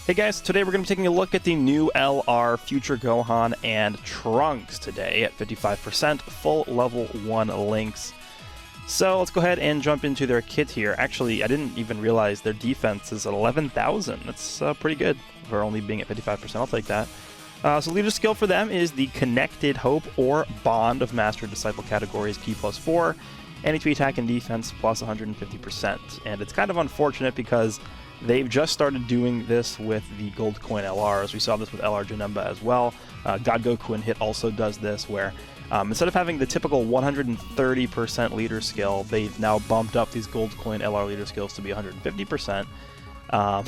Hey guys, today we're going to be taking a look at the new LR Future Gohan and Trunks today at 55% full level 1 links. So let's go ahead and jump into their kit here. Actually, I didn't even realize their defense is at 11,000. That's pretty good for only being at 55%. I'll take that. So leader skill for them is the Connected Hope or Bond of Master Disciple categories P+4, and HP attack and defense plus 150%. And it's kind of unfortunate because they've just started doing this with the Gold Coin LRs. We saw this with LR Janemba as well. God Goku and Hit also does this, where instead of having the typical 130% leader skill, they've now bumped up these Gold Coin LR leader skills to be 150%. But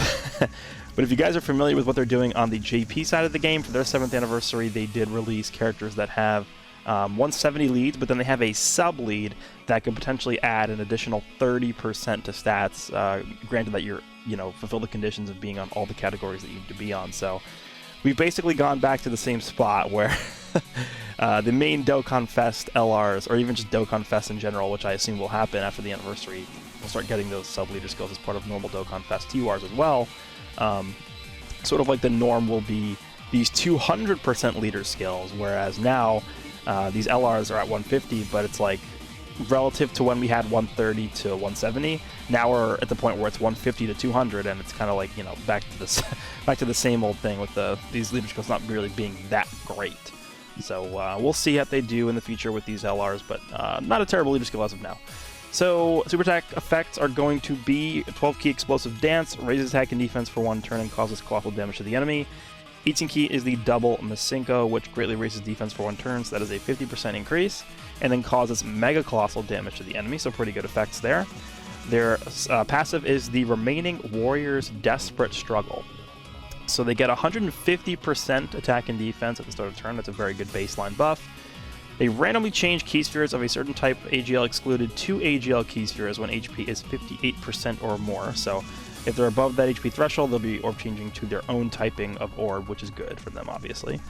if you guys are familiar with what they're doing on the JP side of the game, for their 7th anniversary, they did release characters that have 170 leads, but then they have a sub-lead that could potentially add an additional 30% to stats, granted that you're, fulfill the conditions of being on all the categories that you need to be on. So we've basically gone back to the same spot where the main Dokkan Fest LRs, or even just Dokkan Fest in general, which I assume will happen after the anniversary, we'll start getting those sub-leader skills as part of normal Dokkan Fest TURs as well. Sort of like the norm will be these 200% leader skills, whereas now these LRs are at 150, but it's like relative to when we had 130 to 170. Now we're at the point where it's 150 to 200, and it's kind of like back to this, back to the same old thing with these leader skills not really being that great. So we'll see how they do in the future with these LRs, but not a terrible leader skill as of now. So super attack effects are going to be 12 key explosive dance, raises attack and defense for 1 turn and causes colossal damage to the enemy. 18 key is the double Masenko, which greatly raises defense for 1 turn, so that is a 50% increase, and then causes mega colossal damage to the enemy, so pretty good effects there. Their passive is the remaining warrior's desperate struggle. So they get 150% attack and defense at the start of the turn. That's a very good baseline buff. They randomly change key spheres of a certain type AGL excluded to AGL key spheres when HP is 58% or more. So if they're above that HP threshold, they'll be orb changing to their own typing of orb, which is good for them, obviously.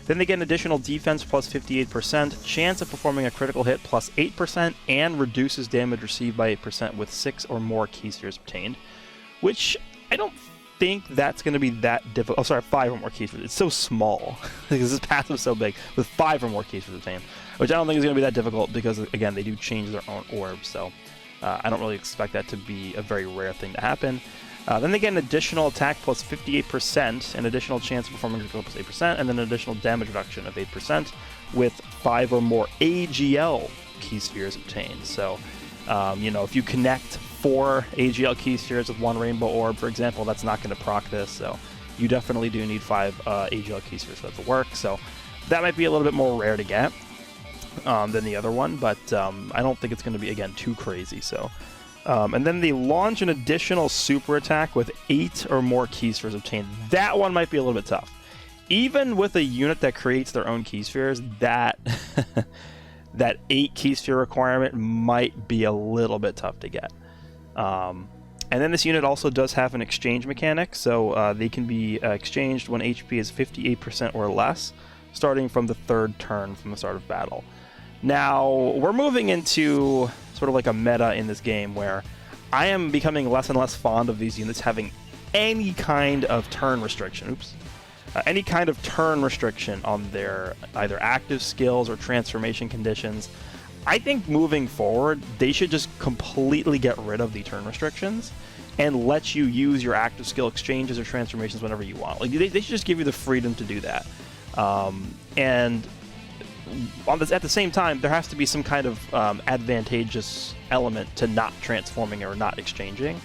Then they get an additional defense plus 58%, chance of performing a critical hit plus 8%, and reduces damage received by 8% with 6 or more key spheres obtained, which I don't think that's going to be that difficult. Oh, sorry, 5 or more key spheres. It's so small because this passive is so big with 5 or more key spheres obtained, which I don't think is going to be that difficult because, again, they do change their own orbs, so I don't really expect that to be a very rare thing to happen. Then they get an additional attack plus 58%, an additional chance of performing critical plus 8%, and then an additional damage reduction of 8% with 5 or more AGL key spheres obtained. So, if you connect 4 AGL key spheres with 1 rainbow orb, for example, that's not going to proc this, so you definitely do need 5 AGL key spheres for that to work. So that might be a little bit more rare to get than the other one, but I don't think it's going to be, again, too crazy. So. And then they launch an additional super attack with 8 or more key spheres obtained. That one might be a little bit tough. Even with a unit that creates their own key spheres, that that 8 key sphere requirement might be a little bit tough to get. And then this unit also does have an exchange mechanic, so they can be exchanged when HP is 58% or less, starting from the 3rd turn from the start of battle. Now, we're moving into sort of like a meta in this game where I am becoming less and less fond of these units having any kind of turn restriction. Any kind of turn restriction on their either active skills or transformation conditions. I think moving forward, they should just completely get rid of the turn restrictions and let you use your active skill exchanges or transformations whenever you want. Like they should just give you the freedom to do that. And at the same time, there has to be some kind of advantageous element to not transforming or not exchanging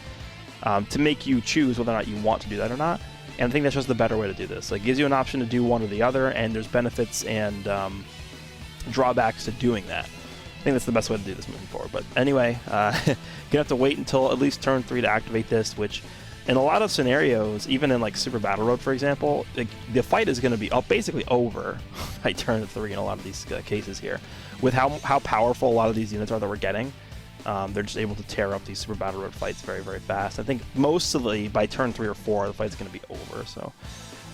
to make you choose whether or not you want to do that or not. And I think that's just the better way to do this. Like, it gives you an option to do one or the other, and there's benefits and drawbacks to doing that. I think that's the best way to do this moving forward. But anyway, you're going to have to wait until at least turn 3 to activate this, which in a lot of scenarios, even in like Super Battle Road, for example, the fight is going to be basically over by turn 3 in a lot of these cases here. With how powerful a lot of these units are that we're getting, they're just able to tear up these Super Battle Road fights very, very fast. I think mostly by turn 3 or 4, the fight's going to be over. So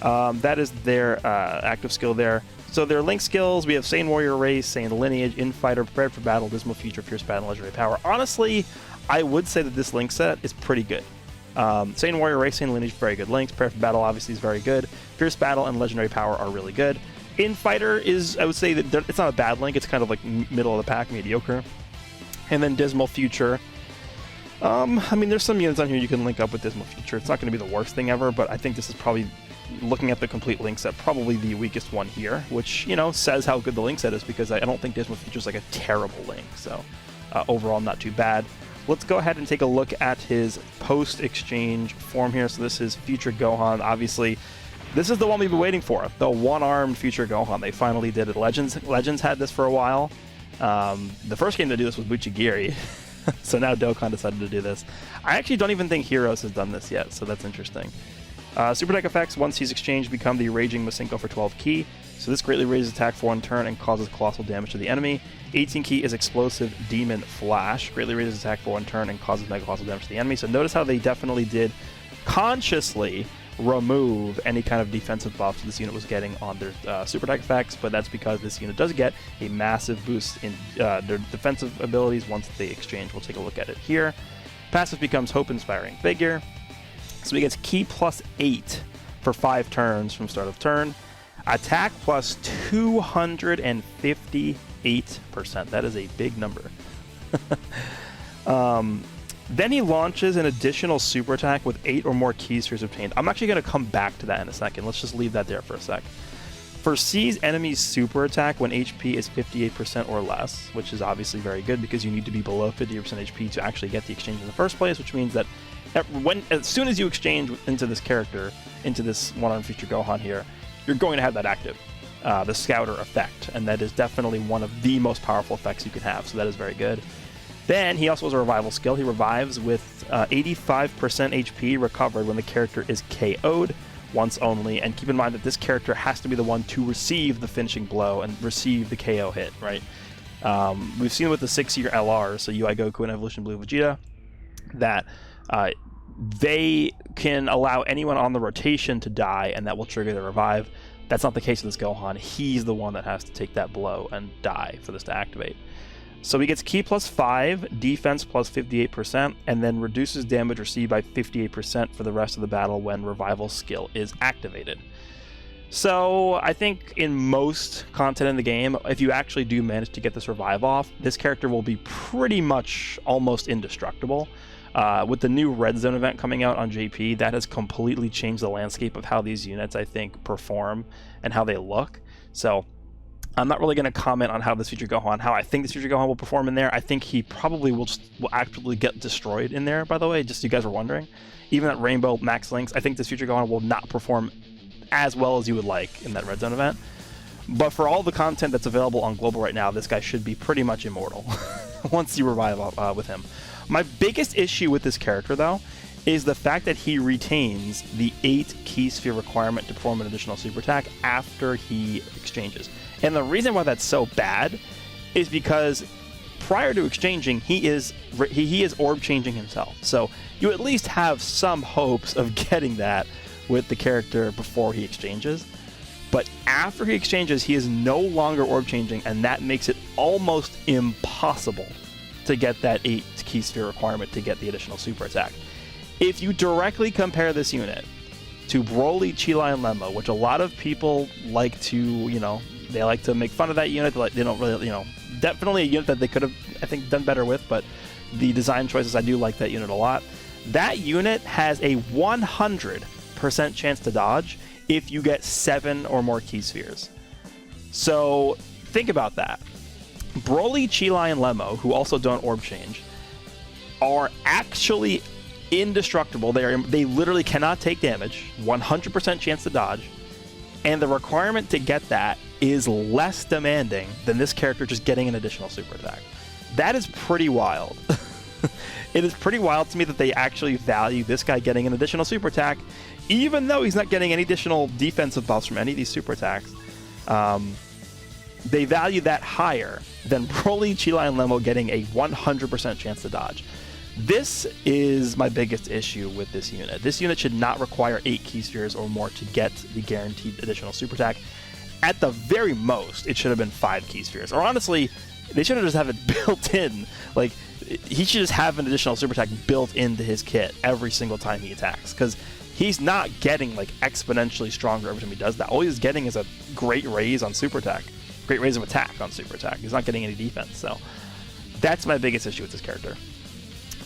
that is their active skill there. So their link skills, we have Sane Warrior Race, Sane Lineage, Infighter, Prepared for Battle, Dismal Future, Fierce Battle, Legendary Power. Honestly, I would say that this link set is pretty good. Saiyan Warrior Race, Saiyan Lineage, very good links. Prepare for Battle obviously is very good. Fierce Battle and Legendary Power are really good. Infighter is, I would say that it's not a bad link. It's kind of like middle of the pack, mediocre. And then Dismal Future. I mean, there's some units on here you can link up with Dismal Future. It's not going to be the worst thing ever, but I think this is probably, looking at the complete link set, probably the weakest one here, which, you know, says how good the link set is, because I don't think Dismal Future is like a terrible link. So overall, not too bad. Let's go ahead and take a look at his post-exchange form here. So this is Future Gohan. Obviously, this is the one we've been waiting for, the one-armed Future Gohan. They finally did it. Legends had this for a while. The first game to do this was Buchigiri. So now Dokkan decided to do this. I actually don't even think Heroes has done this yet, so that's interesting. Super Deck effects, once he's exchanged, become the Raging Masenko for 12 ki. So this greatly raises attack for 1 turn and causes colossal damage to the enemy. 18 ki is Explosive Demon Flash. Greatly raises attack for 1 turn and causes mega colossal damage to the enemy. So notice how they definitely did consciously remove any kind of defensive buffs this unit was getting on their Super Deck effects, but that's because this unit does get a massive boost in their defensive abilities once they exchange. We'll take a look at it here. Passive becomes Hope Inspiring Figure. So he gets Ki plus 8 for 5 turns from start of turn. Attack plus 258%. That is a big number. Then he launches an additional super attack with 8 or more ki spheres obtained. I'm actually going to come back to that in a second. Let's just leave that there for a sec. Foresees enemy's super attack when HP is 58% or less, which is obviously very good because you need to be below 50% HP to actually get the exchange in the first place, which means that as soon as you exchange into this character, into this one-armed Future Gohan here, you're going to have that active, the Scouter effect, and that is definitely one of the most powerful effects you can have, so that is very good. Then he also has a revival skill. He revives with 85% HP recovered when the character is KO'd once only, and keep in mind that this character has to be the one to receive the finishing blow and receive the KO hit, right? We've seen with the 6-year LR, so UI Goku and Evolution Blue Vegeta, that they can allow anyone on the rotation to die, and that will trigger the revive. That's not the case with this Gohan. He's the one that has to take that blow and die for this to activate. So he gets Ki plus 5, defense plus 58%, and then reduces damage received by 58% for the rest of the battle when revival skill is activated. So I think in most content in the game, if you actually do manage to get this revive off, this character will be pretty much almost indestructible. With the new Red Zone event coming out on JP, that has completely changed the landscape of how these units, I think, perform and how they look. So I'm not really going to comment on how this Future Gohan, how I think this Future Gohan will perform in there. I think he probably will actually get destroyed in there, by the way, just so you guys were wondering. Even at Rainbow Max Links, I think this Future Gohan will not perform as well as you would like in that Red Zone event. But for all the content that's available on Global right now, this guy should be pretty much immortal once you revive with him. My biggest issue with this character, though, is the fact that he retains the 8 Ki Sphere requirement to perform an additional super attack after he exchanges. And the reason why that's so bad is because prior to exchanging, he is orb changing himself. So you at least have some hopes of getting that with the character before he exchanges. But after he exchanges, he is no longer orb changing, and that makes it almost impossible to get that 8 Ki Sphere requirement to get the additional super attack. If you directly compare this unit to Broly, Chilai, and Lemma, which a lot of people like to, they like to make fun of that unit. They don't really, definitely a unit that they could have, I think, done better with, but the design choices, I do like that unit a lot. That unit has a 100% chance to dodge if you get 7 or more Ki Spheres. So think about that. Broly, Chilai, and Lemma, who also don't orb change, are actually indestructible. They literally cannot take damage, 100% chance to dodge, and the requirement to get that is less demanding than this character just getting an additional super attack. That is pretty wild. It is pretty wild to me that they actually value this guy getting an additional super attack, even though he's not getting any additional defensive buffs from any of these super attacks. They value that higher than Broly, Chilai, and Lemma getting a 100% chance to dodge. This is my biggest issue with this unit. This unit should not require 8 Ki Spheres or more to get the guaranteed additional super attack. At the very most, it should have been 5 Ki Spheres. Or honestly, they should have just have it built in. Like, he should just have an additional super attack built into his kit every single time he attacks, because he's not getting like exponentially stronger every time he does that. All he's getting is a great raise on super attack, great raise of attack on super attack. He's not getting any defense, so that's my biggest issue with this character.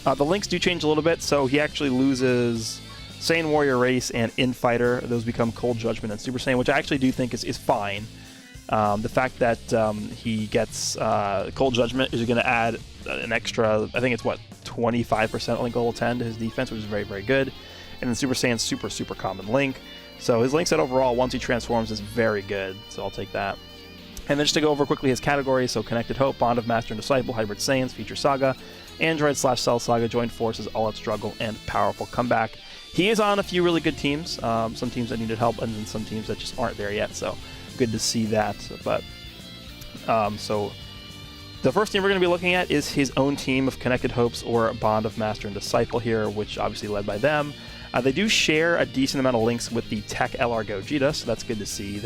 The links do change a little bit, so he actually loses Saiyan Warrior Race and Infighter. Those become Cold Judgment and Super Saiyan, which I actually do think is fine. The fact that he gets Cold Judgment is going to add an extra, I think it's what, 25% link level 10 to his defense, which is very, very good. And then Super Saiyan's super common link. So his link set overall, once he transforms, is very good, so I'll take that. And then just to go over quickly his categories, so Connected Hope, Bond of Master and Disciple, Hybrid Saiyans, Future Saga, Android/Cell Saga, Joined Forces, All Out Struggle, and Powerful Comeback. He is on a few really good teams, some teams that needed help, and then some teams that just aren't there yet, so good to see that. But so the first team we're going to be looking at is his own team of Connected Hopes or Bond of Master and Disciple here, which obviously led by them. They do share a decent amount of links with the Tech LR Gogeta, so that's good to see.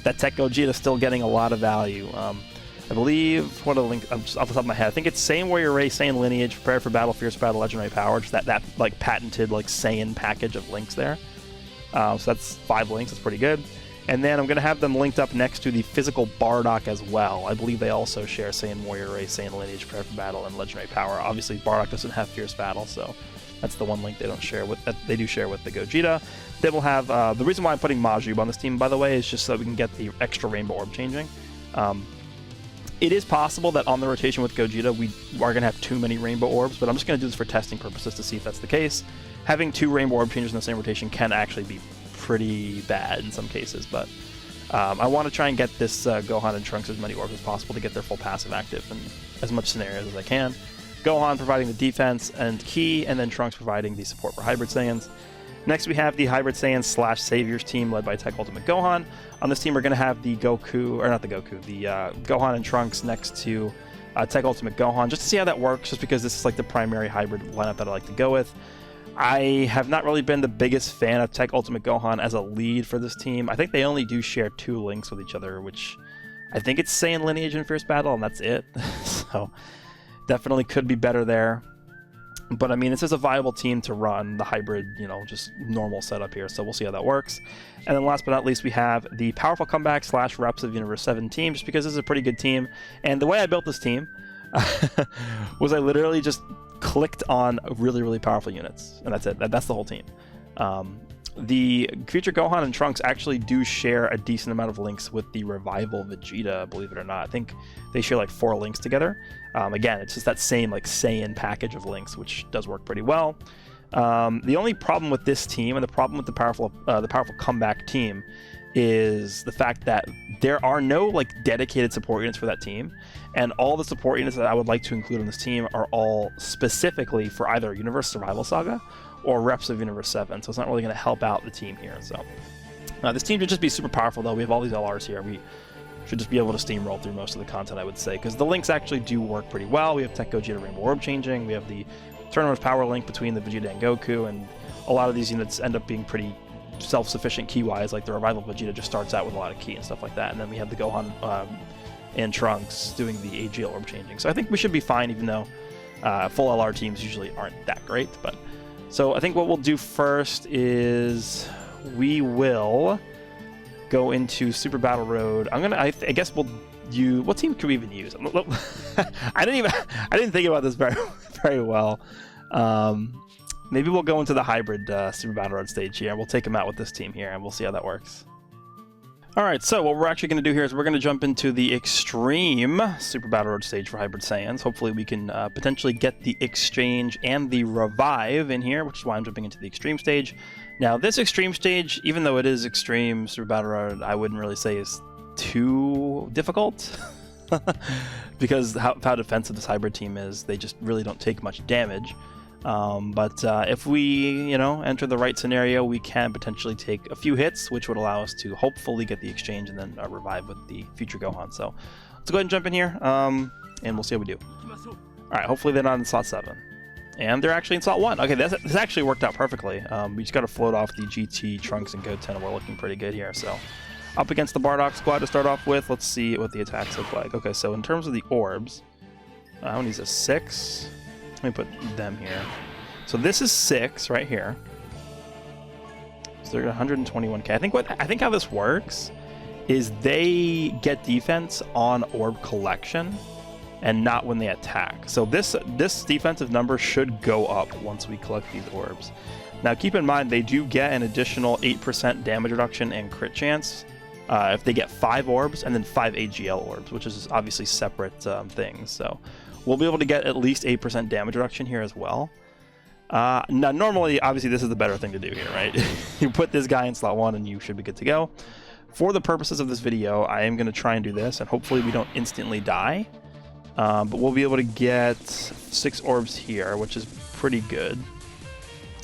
That Tech Gogeta is still getting a lot of value. I believe, what a link, just off the top of my head, I think it's Saiyan Warrior Race, Saiyan Lineage, Prepare for Battle, Fierce Battle, Legendary Power, just that like patented like Saiyan package of links there. So that's 5 links, that's pretty good. And then I'm going to have them linked up next to the physical Bardock as well. I believe they also share Saiyan Warrior Race, Saiyan Lineage, Prepare for Battle, and Legendary Power. Obviously, Bardock doesn't have Fierce Battle, so that's the one link they don't share with. They do share with the Gogeta. They will have the reason why I'm putting Majub on this team, by the way, is just so we can get the extra Rainbow Orb changing. It is possible that on the rotation with Gogeta, we are going to have too many Rainbow Orbs, but I'm just going to do this for testing purposes to see if that's the case. Having 2 Rainbow Orb changes in the same rotation can actually be pretty bad in some cases, but I want to try and get this Gohan and Trunks as many orbs as possible to get their full passive active in as much scenarios as I can. Gohan providing the defense and key, and then Trunks providing the support for Hybrid Saiyans. Next we have the Hybrid Saiyans / Saviors team led by Tech Ultimate Gohan. On this team we're going to have the Gohan and Trunks next to Tech Ultimate Gohan, just to see how that works, just because this is like the primary hybrid lineup that I like to go with. I have not really been the biggest fan of Tech Ultimate Gohan as a lead for this team. I think they only do share 2 links with each other, which I think it's Saiyan Lineage and Fierce Battle, and that's it. So definitely could be better there. But I mean, this is a viable team to run the hybrid, just normal setup here, so we'll see how that works. And then last but not least, we have the Powerful Comeback / Reps of Universe 7 team, just because this is a pretty good team. And the way I built this team was I literally just clicked on really powerful units, and that's it. That's the whole team. The Future Gohan and Trunks actually do share a decent amount of links with the Revival Vegeta, believe it or not. I think they share like 4 links together. Again, it's just that same like Saiyan package of links, which does work pretty well. The only problem with this team, and the problem with the Powerful Comeback team, is the fact that there are no like dedicated support units for that team, and all the support units that I would like to include on this team are all specifically for either Universe Survival Saga or Reps of Universe 7, so it's not really going to help out the team here. So this team should just be super powerful, though. We have all these LRs here. We should just be able to steamroll through most of the content, I would say, because the links actually do work pretty well. We have Tech Gogeta Rainbow Orb changing. We have the Tournament of Power link between the Vegeta and Goku, and a lot of these units end up being pretty self-sufficient key-wise. Like the Revival Vegeta just starts out with a lot of key and stuff like that, and then we have the Gohan and Trunks doing the AGL Orb changing. So I think we should be fine, even though full LR teams usually aren't that great. But so I think what we'll do first is we will go into Super Battle Road. I guess we'll use, what team could we even use? I didn't think about this very well. Maybe we'll go into the hybrid Super Battle Road stage here, and we'll take them out with this team here, and we'll see how that works. Alright, so what we're actually going to do here is we're going to jump into the Extreme Super Battle Road stage for Hybrid Saiyans. Hopefully we can potentially get the Exchange and the Revive in here, which is why I'm jumping into the Extreme stage. Now, this Extreme stage, even though it is Extreme Super Battle Road, I wouldn't really say is too difficult. Because how defensive this hybrid team is, they just really don't take much damage. But if we, enter the right scenario, we can potentially take a few hits, which would allow us to hopefully get the Exchange and then Revive with the Future Gohan. So let's go ahead and jump in here, and we'll see how we do. Alright, hopefully they're not in slot 7. And they're actually in slot 1. Okay, this actually worked out perfectly. We just got to float off the GT, Trunks, and Goten, and we're looking pretty good here. So up against the Bardock squad to start off with. Let's see what the attacks look like. Okay, so in terms of the orbs, how many is this? 6? Let me put them here. So this is 6 right here. So they're 121k. I think how this works is they get defense on orb collection and not when they attack. So this defensive number should go up once we collect these orbs. Now keep in mind they do get an additional 8% damage reduction and crit chance if they get 5 orbs and then 5 AGL orbs, which is obviously separate things. So we'll be able to get at least 8% damage reduction here as well. Now normally, obviously this is the better thing to do here, right? You put this guy in slot 1 and you should be good to go. For the purposes of this video, I am going to try and do this, and hopefully we don't instantly die. But we'll be able to get 6 orbs here, which is pretty good.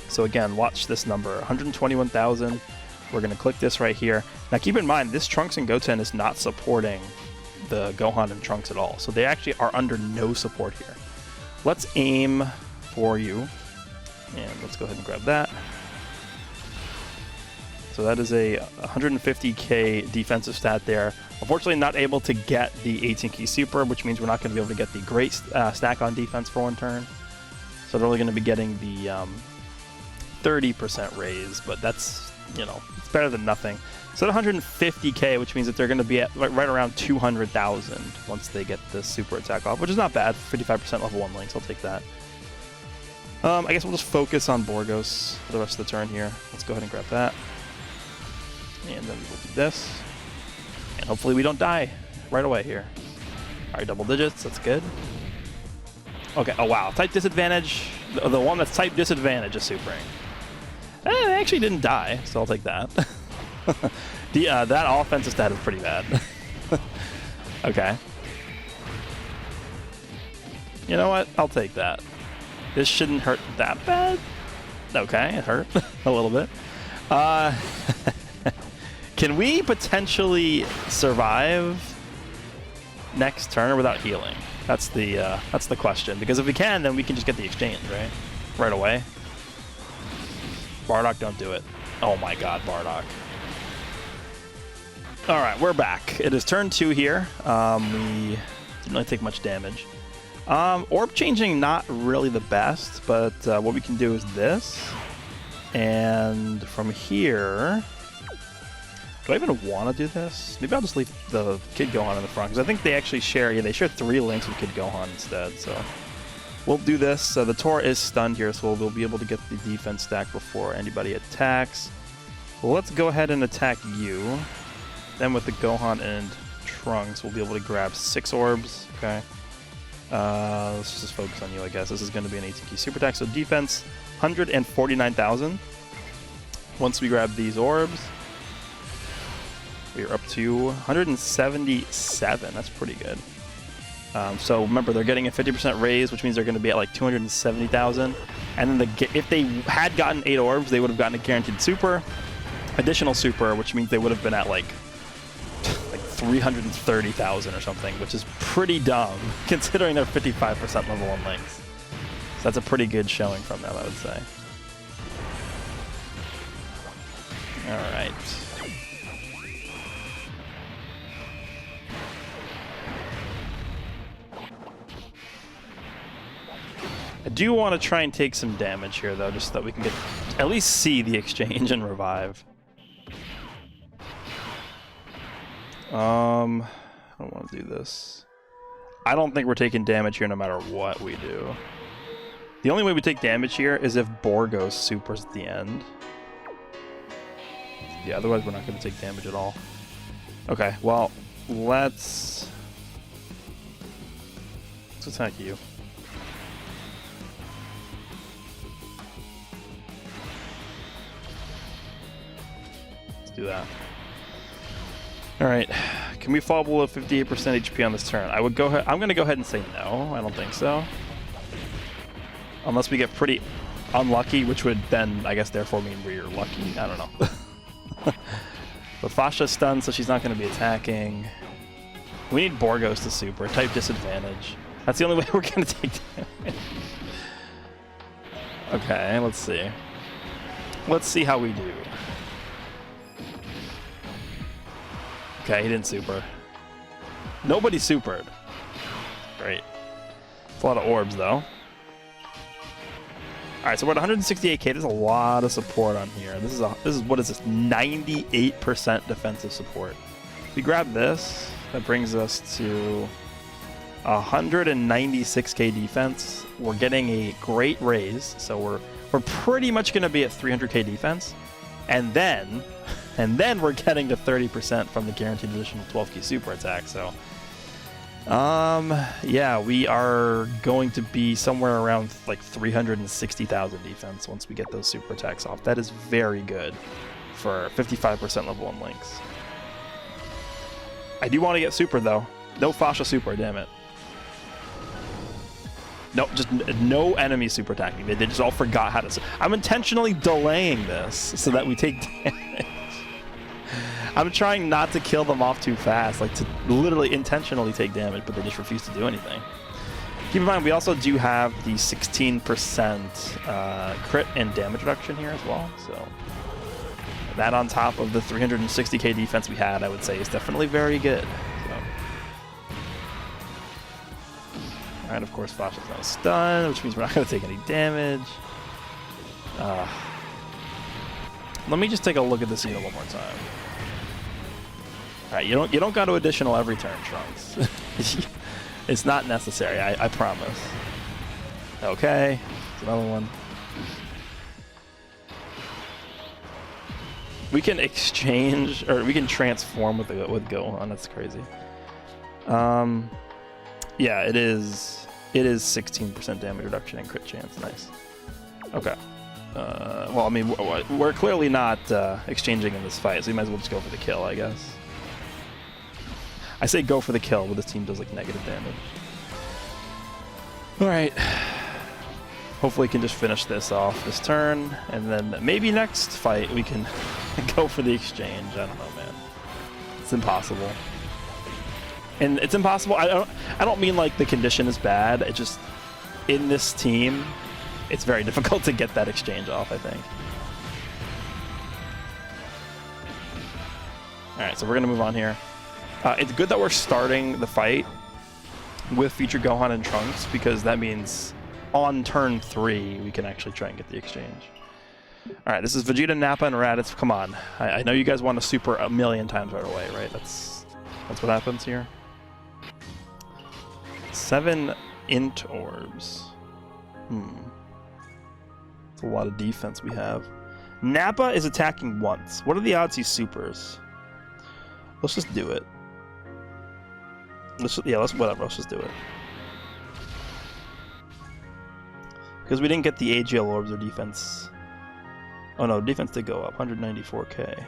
So again, watch this number, 121,000. We're going to click this right here. Now keep in mind, this Trunks and Goten is not supporting the Gohan and Trunks at all. So they actually are under no support here. Let's aim for you. And let's go ahead and grab that. So that is a 150k defensive stat there. Unfortunately, not able to get the 18k super, which means we're not going to be able to get the great stack on defense for 1 turn. So they're only going to be getting the 30% raise, but that's, you know, it's better than nothing. So at 150k, which means that they're going to be at right around 200,000 once they get the super attack off, which is not bad. 55% level 1 links, I'll take that. I guess we'll just focus on Borgos for the rest of the turn here. Let's go ahead and grab that. And then we'll do this. And hopefully we don't die right away here. Alright, double digits, that's good. Okay, oh wow, type disadvantage. The one that's type disadvantage is supering. They actually didn't die, so I'll take that. That offensive stat is pretty bad. Okay. You know what? I'll take that. This shouldn't hurt that bad. Okay, it hurt a little bit. Can we potentially survive next turn without healing? That's the question. Because if we can, then we can just get the exchange, right? Right away. Bardock, don't do it. Oh my god, Bardock. Alright, we're back. It is turn 2 here. We didn't really take much damage. Orb changing, not really the best, but what we can do is this. And from here... Do I even want to do this? Maybe I'll just leave the Kid Gohan in the front, because I think they actually share... Yeah, they share 3 links with Kid Gohan instead, so... We'll do this. The Tor is stunned here, so we'll be able to get the defense stack before anybody attacks. Well, let's go ahead and attack you. Then with the Gohan and Trunks, we'll be able to grab 6 orbs. Okay. Let's just focus on you, I guess. This is going to be an 18k super attack. So defense, 149,000. Once we grab these orbs, we're up to 177. That's pretty good. So remember, they're getting a 50% raise, which means they're going to be at like 270,000. And then if they had gotten 8 orbs, they would have gotten a guaranteed super, additional super, which means they would have been at like 330,000 or something, which is pretty dumb considering they're 55% level 1 links. So that's a pretty good showing from them, I would say. All right. I do want to try and take some damage here, though, just so that we can get at least see the exchange and revive. I don't want to do this. I don't think we're taking damage here no matter what we do. The only way we take damage here is if Borgos supers at the end. Yeah, otherwise we're not going to take damage at all. Okay, well, let's attack you. Do that. All right, can we fall below 58% HP on this turn? I would go ahead. I'm going to go ahead and say no. I don't think so. Unless we get pretty unlucky, which would then, I guess, therefore mean we're lucky. I don't know. But Fasha's stunned, so she's not going to be attacking. We need Borgos to super. Type disadvantage. That's the only way we're going to take damage. Okay, let's see. Let's see how we do. Okay, he didn't super. Nobody supered. Great. It's a lot of orbs, though. right, so we're at 168k. There's a lot of support on here. This is what is this? 98% defensive support. If we grab this, that brings us to 196k defense. We're getting a great raise, so we're pretty much going to be at 300k defense, and then we're getting to 30% from the guaranteed additional 12k super attack. So, yeah, we are going to be somewhere around like 360,000 defense once we get those super attacks off. That is very good for 55% level 1 links. I do want to get super though. No Fascia super, damn it. No, just no enemy super attacking. They just all forgot how to. I'm intentionally delaying this so that we take damage. I'm trying not to kill them off too fast, like to literally intentionally take damage, but they just refuse to do anything. Keep in mind, we also do have the 16% crit and damage reduction here as well. So that on top of the 360k defense we had, I would say is definitely very good. Alright, of course, Fascia's now stunned, which means we're not going to take any damage. Let me just take a look at this unit one more time. Alright, you don't got to additional every turn, Trunks. It's not necessary, I promise. Okay, another one. We can exchange, or we can transform with Gohan. That's crazy. Yeah, it is 16% damage reduction and crit chance. Nice. Okay. Well, I mean, we're clearly not exchanging in this fight, so we might as well just go for the kill, I guess. I say go for the kill, but this team does like negative damage. All right. Hopefully we can just finish this off this turn, and then maybe next fight we can go for the exchange. I don't know, man. It's impossible. And it's impossible. I don't mean like the condition is bad. It just, in this team, it's very difficult to get that exchange off, I think. Alright, so we're going to move on here. It's good that we're starting the fight with Future Gohan and Trunks, because that means on turn 3 we can actually try and get the exchange. Alright, this is Vegeta, Nappa, and Raditz. Come on. I know you guys want to super a million times right away, right? That's what happens here. 7 int orbs. That's a lot of defense we have. Nappa is attacking once. What are the odds he supers? Let's just do it. Whatever, let's just do it. Because we didn't get the AGL orbs or defense. Oh no, defense did go up, 194k.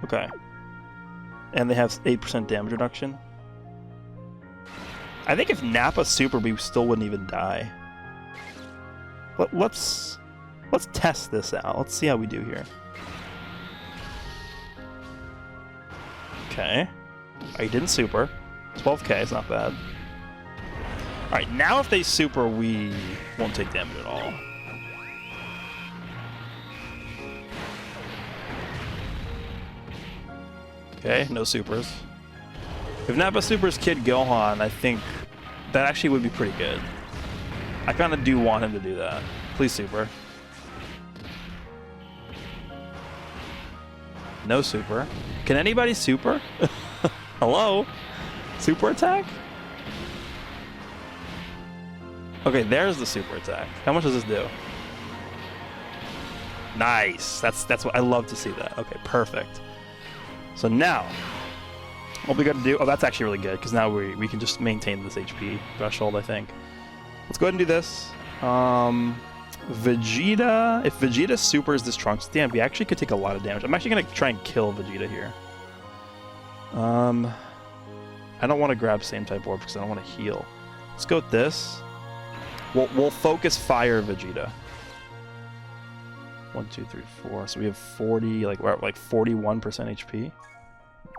Okay. And they have 8% damage reduction. I think if Nappa super, we still wouldn't even die. Let's test this out. Let's see how we do here. Okay. I didn't super. 12k, it's not bad. Alright, now if they super, we won't take damage at all. Okay, no supers. If Nappa supers Kid Gohan, I think that actually would be pretty good. I kind of do want him to do that. Please super. No super. Can anybody super? Hello? Super attack? Okay, there's the super attack. How much does this do? Nice. That's what I love to see that. Okay, perfect. So now, what we got to do... Oh, that's actually really good, because now we can just maintain this HP threshold, I think. Let's go ahead and do this. Vegeta... If Vegeta supers this Trunks, damn, we actually could take a lot of damage. I'm actually going to try and kill Vegeta here. I don't want to grab same type orb because I don't want to heal. Let's go with this. We'll focus fire Vegeta. 1, 2, 3, 4. So we have 40, like we're at like 41% HP.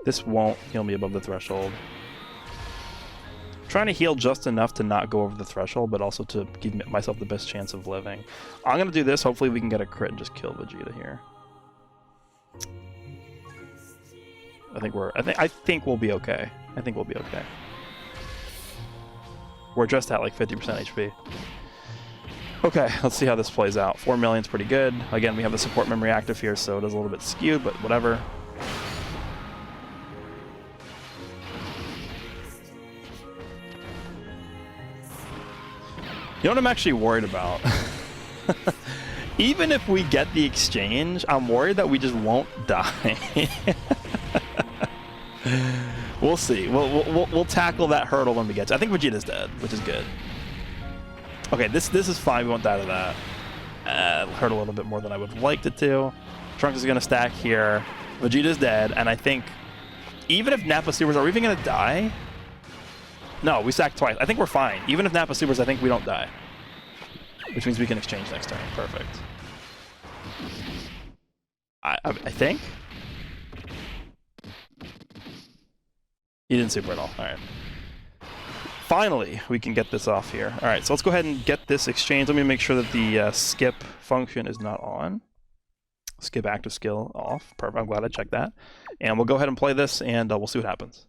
This won't heal me above the threshold. I'm trying to heal just enough to not go over the threshold, but also to give myself the best chance of living. I'm gonna do this. Hopefully we can get a crit and just kill Vegeta here. I think we'll be okay. I think we'll be okay. We're just at like 50% HP. Okay, let's see how this plays out. 4 million is pretty good. Again, we have the support memory active here, so it is a little bit skewed, but whatever. You know what I'm actually worried about? Even if we get the exchange, I'm worried that we just won't die. We'll see. We'll tackle that hurdle when we get to it. I think Vegeta's dead, which is good. Okay, this is fine. We won't die to that. Hurt a little bit more than I would have liked it to. Trunks is going to stack here. Vegeta's dead, and I think even if Nappa Supers, are we even going to die? No, we stacked twice. I think we're fine. Even if Nappa Supers, I think we don't die. Which means we can exchange next turn. Perfect. I think? He didn't super at all. Alright. Finally, we can get this off here. Alright, so let's go ahead and get this exchange. Let me make sure that the skip function is not on. Skip active skill off. Perfect. I'm glad I checked that. And we'll go ahead and play this, and we'll see what happens.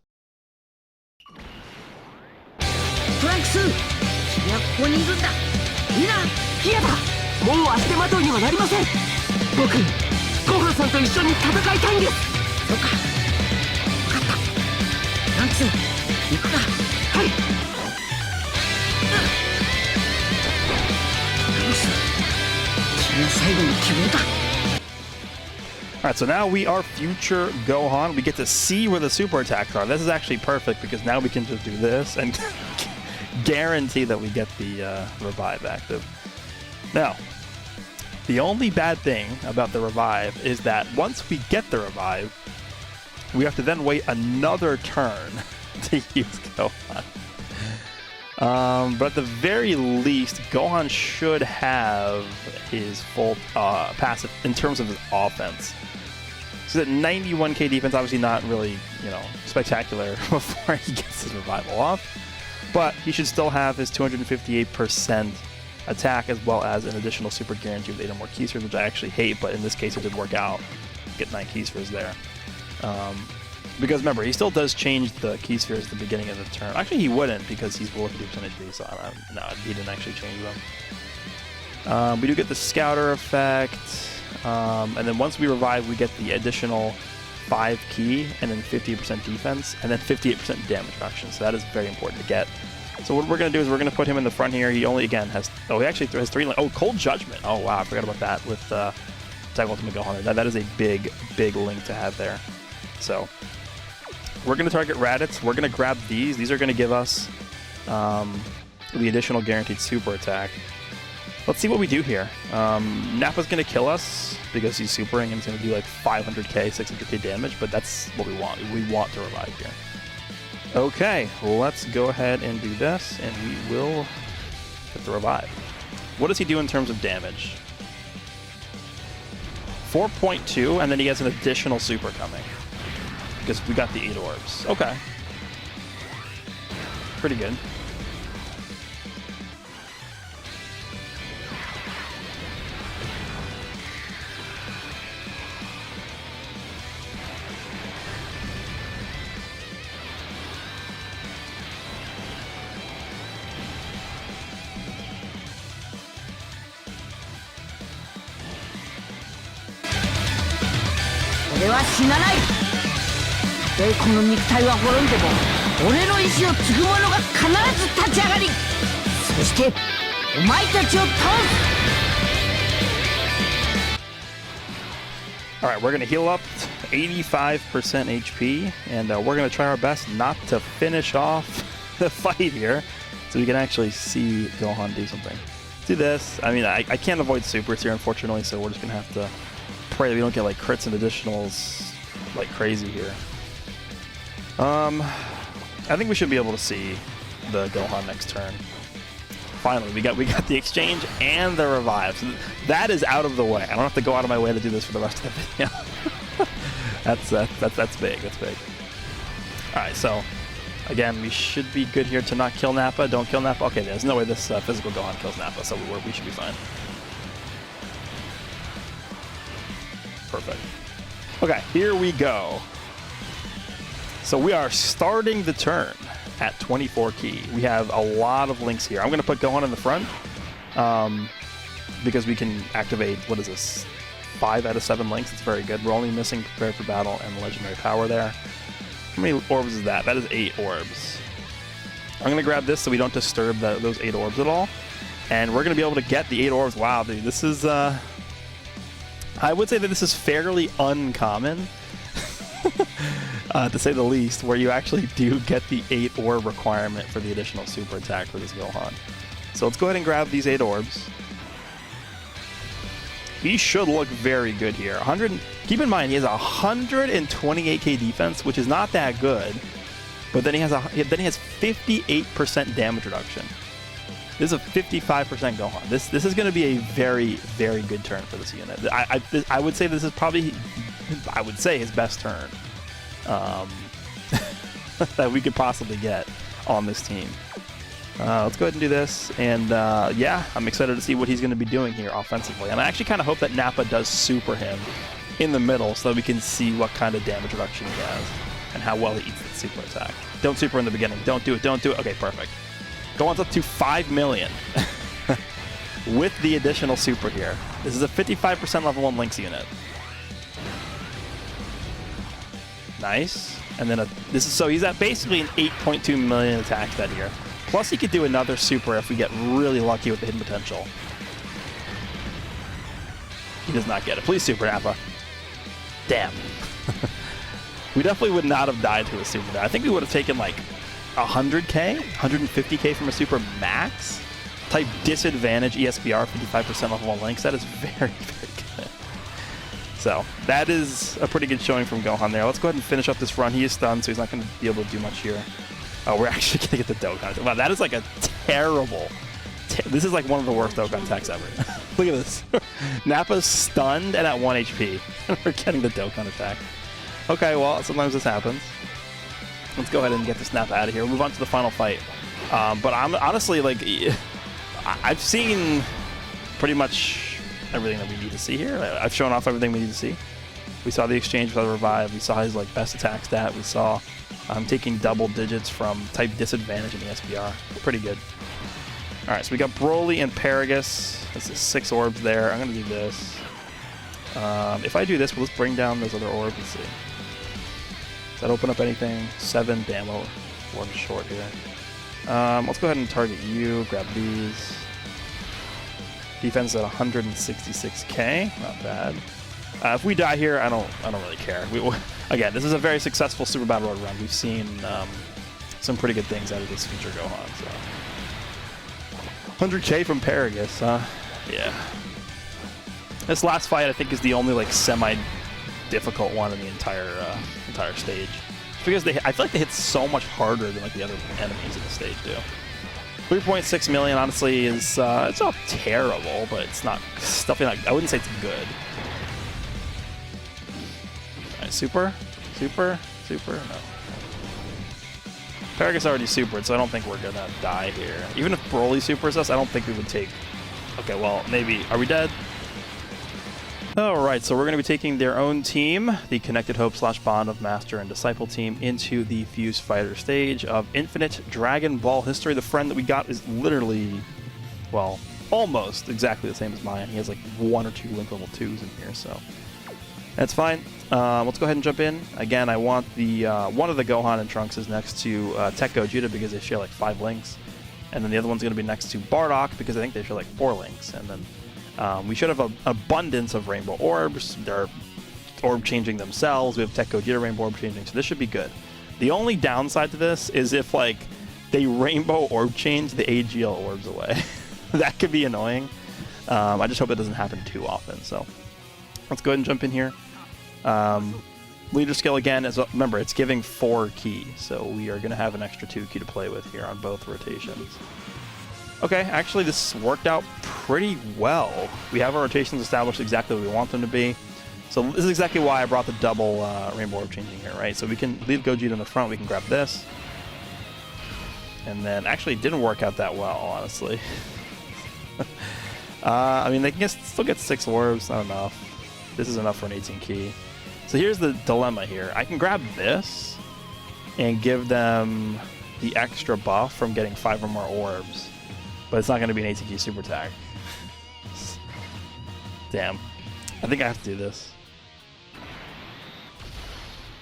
Alright, so now we are future Gohan. We get to see where the super attacks are. This is actually perfect because now we can just do this and guarantee that we get the revive active. Now, the only bad thing about the revive is that once we get the revive, we have to then wait another turn to use Gohan. But at the very least, Gohan should have his full passive in terms of his offense. So that 91k defense, obviously not really, you know, spectacular before he gets his revival off. But he should still have his 258% attack as well as an additional super guarantee with 8 or more key spheres, which I actually hate, but in this case it did work out. Get 9 key spheres there. Because remember, he still does change the key spheres at the beginning of the turn. Actually, he wouldn't because he's below 50% HP, so no, he didn't actually change them. We do get the Scouter effect, and then once we revive, we get the additional 5 key, and then 50% defense, and then 58% damage reduction, so that is very important to get. So what we're going to do is we're going to put him in the front here. He only, again, has... Oh, he actually has 3... Oh, Cold Judgment! Oh, wow, I forgot about that with Attack Ultimate Gohan. That is a big, big link to have there. So... We're going to target Raditz. We're going to grab these. These are going to give us the additional guaranteed super attack. Let's see what we do here. Nappa's going to kill us because he's supering and he's going to do like 500k, 600k damage, but that's what we want. We want to revive here. Okay, let's go ahead and do this, and we will get the revive. What does he do in terms of damage? 4.2, and then he has an additional super coming. Because we got the 8 orbs. Okay. Pretty good. Alright, we're going to heal up 85% HP, and we're going to try our best not to finish off the fight here, so we can actually see Gohan do something. Do this. I mean, I can't avoid supers here, unfortunately, so we're just going to have to pray that we don't get like crits and additionals like crazy here. I think we should be able to see the Gohan next turn. Finally, we got the exchange and the revive. So that is out of the way. I don't have to go out of my way to do this for the rest of the video. That's big. That's big. All right, so again, we should be good here to not kill Nappa. Don't kill Nappa. Okay, there's no way this physical Gohan kills Nappa, so we should be fine. Perfect. Okay, here we go. So we are starting the turn at 24 key. We have a lot of links here. I'm going to put Gohan in the front. because we can activate, what is this, 5 out of 7 links. It's very good. We're only missing Prepare for Battle and Legendary Power there. How many orbs is that? That is 8 orbs. I'm going to grab this so we don't disturb those 8 orbs at all. And we're going to be able to get the 8 orbs. Wow, dude, this is... I would say that this is fairly uncommon, to say the least, where you actually do get the 8 orb requirement for the additional super attack for this Gohan. So let's go ahead and grab these 8 orbs. He should look very good here. Keep in mind, he has 128k defense, which is not that good. But then he has 58% damage reduction. This is a 55% Gohan. This is going to be a very, very good turn for this unit. I would say this is probably, I would say, his best turn that we could possibly get on this team. Let's go ahead and do this, and yeah, I'm excited to see what he's going to be doing here offensively. And I actually kind of hope that Nappa does super him in the middle so that we can see what kind of damage reduction he has and how well he eats the super attack. Don't super in the beginning. Don't do it. Don't do it. Okay, perfect. Gohan's up to 5 million with the additional super here. This is a 55% level 1 Lynx unit. Nice. And then so he's at basically an 8.2 million attack stat here. Plus, he could do another super if we get really lucky with the hidden potential. He does not get it. Please super, Nappa. Damn. We definitely would not have died to a super there. I think we would have taken like 100k, 150k from a super max. Type disadvantage ESBR, 55% level 1 Lynx. That is very, very good. So that is a pretty good showing from Gohan there. Let's go ahead and finish up this run. He is stunned, so he's not going to be able to do much here. Oh, we're actually going to get the Dokkan. Wow, that is like a terrible... This is like one of the worst Dokkan attacks ever. Look at this. Nappa's stunned and at 1 HP. We're getting the Dokkan attack. Okay, well, sometimes this happens. Let's go ahead and get this Nappa out of here. We'll move on to the final fight. But I'm honestly, like... I've seen pretty much everything that we need to see here. I've shown off everything we need to see. We saw the exchange for the revive. We saw his like best attack stat. We saw taking double digits from type disadvantage in the SBR. Pretty good. All right, so we got Broly and Paragus. That's 6 orbs there. I'm gonna do this. If I do this, let's bring down those other orbs. Let's see. Does that open up anything? 7. Damn, well, orbs short here. Let's go ahead and target you. Grab these. Defense at 166k. Not bad. If we die here, I don't really care. Again, this is a very successful Super Battle Road run. We've seen some pretty good things out of this future Gohan. So 100k from Paragus, huh? Yeah. This last fight, I think, is the only like semi-difficult one in the entire stage. Just because I feel like they hit so much harder than like the other enemies in the stage do. 3.6 million, honestly, is it's not terrible, but it's not definitely not. I wouldn't say it's good. Super? No. Paragus already supered, so I don't think we're gonna die here. Even if Broly supers us, I don't think we would take... Okay, well, maybe. Are we dead? Alright, so we're gonna be taking their own team, the Connected Hope / Bond of Master and Disciple team, into the Fused Fighter stage of Infinite Dragon Ball history. The friend that we got is literally, well, almost exactly the same as mine. He has like 1 or 2 Link level 2s in here, so... That's fine. Let's go ahead and jump in. Again, I want the one of the Gohan and Trunks is next to Tech Gogeta because they share like 5 links. And then the other one's going to be next to Bardock because I think they share like 4 links. And then we should have an abundance of Rainbow Orbs. They're orb changing themselves. We have Tech Gogeta Rainbow Orb changing, so this should be good. The only downside to this is if like they Rainbow Orb change the AGL orbs away. That could be annoying. I just hope it doesn't happen too often. So let's go ahead and jump in here. Leader skill again is, remember, it's giving 4 ki, so we are going to have an extra 2 ki to play with here on both rotations. Okay, actually this worked out pretty well. We have our rotations established exactly what we want them to be. So this is exactly why I brought the double Rainbow Orb changing here, right? So we can leave Gogeta in the front, we can grab this. And then, actually it didn't work out that well, honestly. I mean, they can still get 6 orbs, not enough. This is enough for an 18 ki. So here's the dilemma here. I can grab this and give them the extra buff from getting 5 or more orbs, but it's not going to be an 18 ki super attack. Damn. I think I have to do this.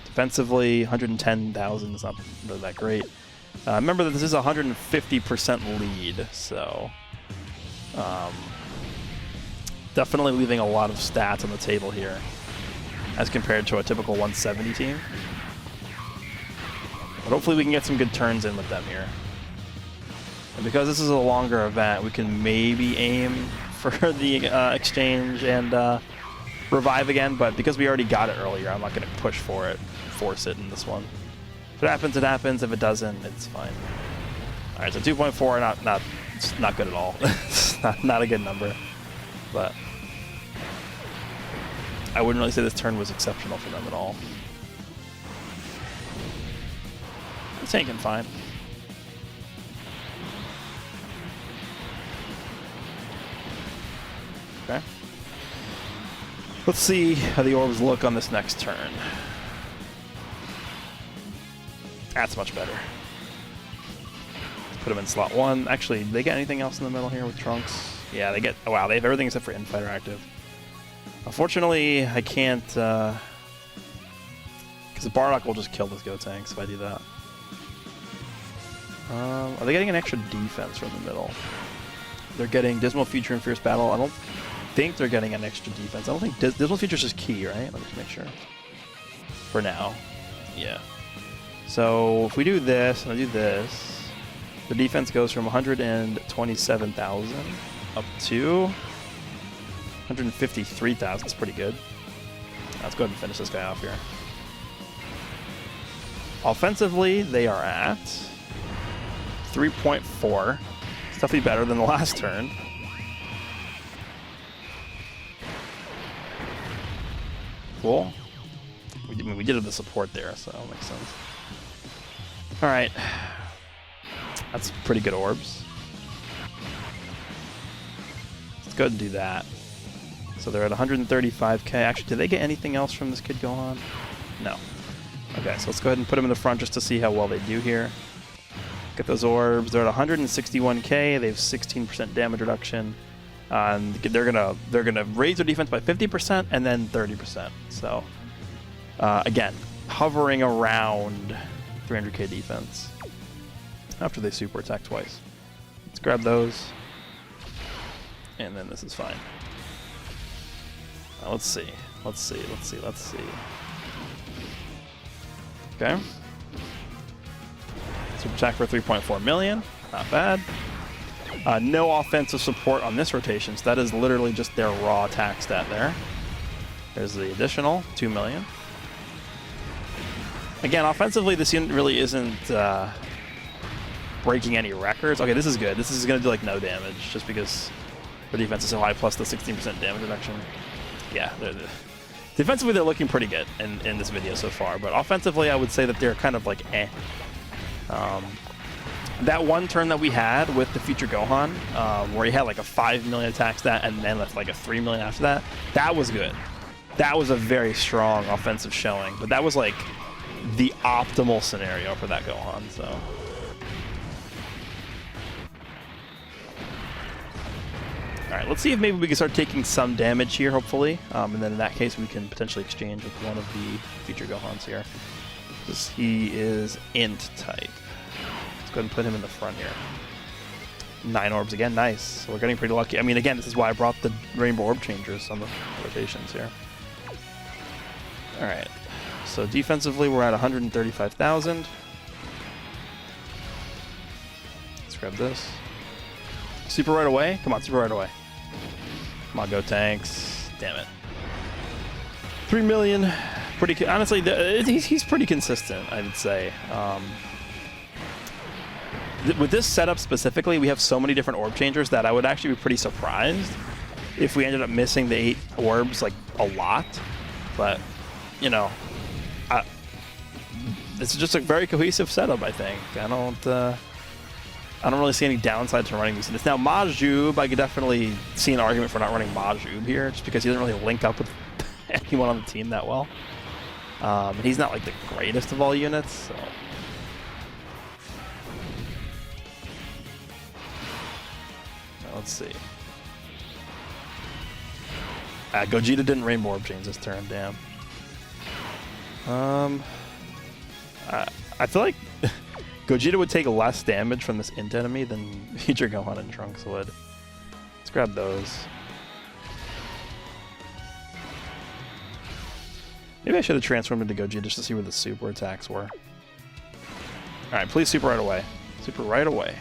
Defensively, 110,000 is not really that great. Remember that this is a 150% lead, so definitely leaving a lot of stats on the table here as compared to a typical 170 team. But hopefully we can get some good turns in with them here. And because this is a longer event, we can maybe aim for the exchange and revive again, but because we already got it earlier, I'm not going to force it in this one. If it happens, it happens. If it doesn't, it's fine. All right, so 2.4, it's not good at all. It's not a good number, but I wouldn't really say this turn was exceptional for them at all. It's tanking fine. Okay. Let's see how the orbs look on this next turn. That's much better. Let's put them in slot 1. Actually, they get anything else in the middle here with Trunks? Yeah, they get... Oh, wow, they have everything except for Infighter active. Unfortunately, I can't... Because the Bardock will just kill this Gotenks if I do that. Are they getting an extra defense from the middle? They're getting Dismal Future and Fierce Battle. I don't think they're getting an extra defense. I don't think Dismal Future is just key, right? Let me just make sure. For now. Yeah. So if we do this and I do this, the defense goes from 127,000 up to 153,000. It's pretty good. Let's go ahead and finish this guy off here. Offensively, they are at 3.4. It's definitely better than the last turn. Cool. We did have the support there, so that makes sense. Alright. That's pretty good orbs. Let's go ahead and do that. So they're at 135k. Actually, did they get anything else from this kid Gohan? No. Okay, so let's go ahead and put them in the front just to see how well they do here. Get those orbs. They're at 161k. They have 16% damage reduction. And they're gonna raise their defense by 50% and then 30%. So again, hovering around 300k defense after they super attack twice. Let's grab those, and then this is fine. Now let's see. Okay. Super attack for 3.4 million. Not bad. No offensive support on this rotation, so that is literally just their raw attack stat there. There's the additional 2 million. Again, offensively, this unit really isn't breaking any records. Okay, this is good. This is going to do like no damage, just because their defense is so high, plus the 16% damage reduction. Yeah, defensively they're looking pretty good in this video so far, but offensively I would say that they're kind of like eh. That one turn that we had with the Future Gohan, where he had like a 5 million attack stat and then like a 3 million after that, that was good. That was a very strong offensive showing, but that was like the optimal scenario for that Gohan, so. Alright, let's see if maybe we can start taking some damage here, hopefully. And then in that case, we can potentially exchange with one of the Future Gohans here. Because he is Int type. Let's go ahead and put him in the front here. 9 orbs again, nice. So we're getting pretty lucky. I mean, again, this is why I brought the Rainbow Orb Changers on the rotations here. Alright, so defensively we're at 135,000. Let's grab this. Super right away? Come on, super right away. Come on, go tanks. Damn it. 3 million. Pretty honestly, he's pretty consistent, I would say. With this setup specifically, we have so many different orb changers that I would actually be pretty surprised if we ended up missing the 8 orbs like a lot. But, you know, this is just a very cohesive setup, I think. I don't really see any downsides from running these units. Now, Majub, I could definitely see an argument for not running Majub here, just because he doesn't really link up with anyone on the team that well. And he's not like the greatest of all units, so. Now, let's see. Gogeta didn't Rainbow Orb Chains this turn, damn. I feel like Gogeta would take less damage from this int enemy than Future Gohan and Trunks would. Let's grab those. Maybe I should have transformed into Gogeta just to see where the super attacks were. Alright, please super right away. Super right away.